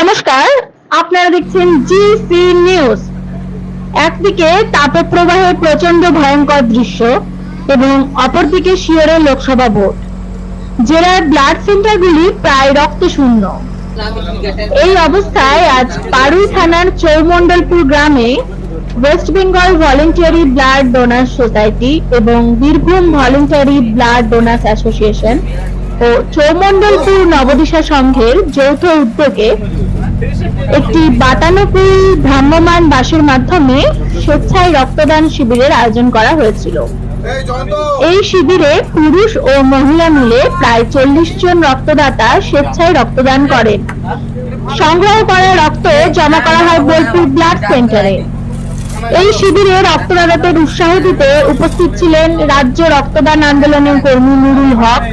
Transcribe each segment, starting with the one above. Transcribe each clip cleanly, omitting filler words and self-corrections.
নমস্কার, আপনারা দেখছেন জিসি নিউজ। একদিকে তাপপ্রবাহের প্রচন্ড ভয়ঙ্কর দৃশ্য এবং অপরদিকে শিয়রে লোকসভা ভোট। জেলার ব্লাড সেন্টারগুলি প্রায় রক্তশূন্য। এই অবস্থায় আজ পারুই থানার চৌমণ্ডলপুর গ্রামে West Bengal voluntary blood donors society এবং Birbhum voluntary blood donors association ও চৌমণ্ডলপুর নবদিশা সংঘের যৌথ উদ্যোগে একটি বাতানুকূল ভ্রাম্যমাণ বাসের মাধ্যমে স্বেচ্ছায় রক্তদান শিবিরের আয়োজন করা হয়েছিল। এই শিবিরে পুরুষ ও মহিলা মিলে প্রায় 40 জন রক্তদাতা স্বেচ্ছায় রক্তদান করেন। সংগ্রহ করা রক্ত জমা করা হয় বোলপুর ব্লাড সেন্টারে। এই শিবিরে রক্তদাতাদের উৎসাহ দিতে উপস্থিত ছিলেন রাজ্য রক্তদান আন্দোলনের কর্মী নুরুল হক,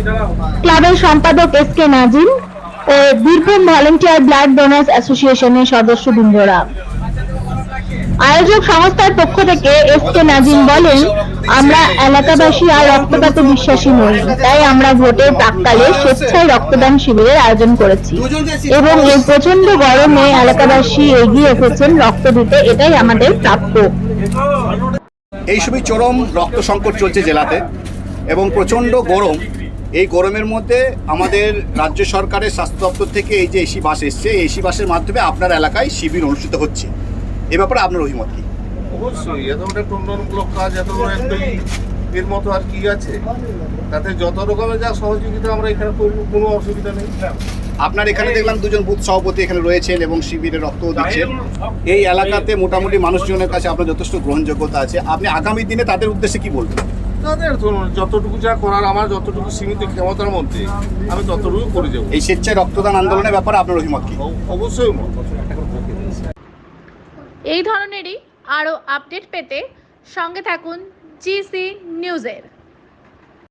ক্লাবের সম্পাদক এস.কে. নাজিম ও বীরভূম ভলেন্টিয়ার ব্লাড ডোনার্স অ্যাসোসিয়েশনের সদস্যবৃন্দরা। আয়োজক সংস্থার পক্ষ থেকে এস.কে. নাজিম বলেন, আমরা এলাকাবাসী আর রক্তদাতে বিশ্বাসী নই, তাই আমরা ভোটের প্রাক্কালে স্বেচ্ছায় রক্তদান শিবিরের আয়োজন করেছি এবং এই প্রচন্ড গরমে এলাকাবাসী এগিয়ে এসেছেন রক্ত দিতে, এটাই আমাদের প্রাপ্য। এই সময় চরম রক্ত সংকট চলছে জেলাতে এবং প্রচণ্ড গরম। এই গরমের মধ্যে আমাদের রাজ্য সরকারের স্বাস্থ্য দপ্তর থেকে এই যে এসি বাস এসছে, এই এসি বাসের মাধ্যমে আপনার এলাকায় শিবির অনুষ্ঠিত হচ্ছে। এ ব্যাপারে আপনার অভিমত কি? অবশ্যই এত একটা উন্নয়নমূলক কাজ, এত বড় একটা এর মতো আর কি আছে। তাতে যত রকমের যা সহযোগিতা আমরা এখানে করবো, কোনো অসুবিধা নেই। আপনার এখানে দেখলাম দুজন বুথ সভাপতি এখানে রয়েছেন এবং শিবিরে রক্তও দিচ্ছেন। এই এলাকাতে মোটামুটি মানুষজনের কাছে আপনার যথেষ্ট গ্রহণযোগ্যতা আছে। আপনি আগামী দিনে তাদের উদ্দেশ্যে কি বলবেন? তাদের যতটুকু যা করার, আমার যতটুকু সীমিত ক্ষমতার মধ্যে আমি ততটুকু করে যাবো। এই স্বেচ্ছায় রক্তদান আন্দোলনের ব্যাপারে আপনার অভিমত কি? অবশ্যই এই ধরনেরই আরও আপডেট পেতে সঙ্গে থাকুন জিসি নিউজের।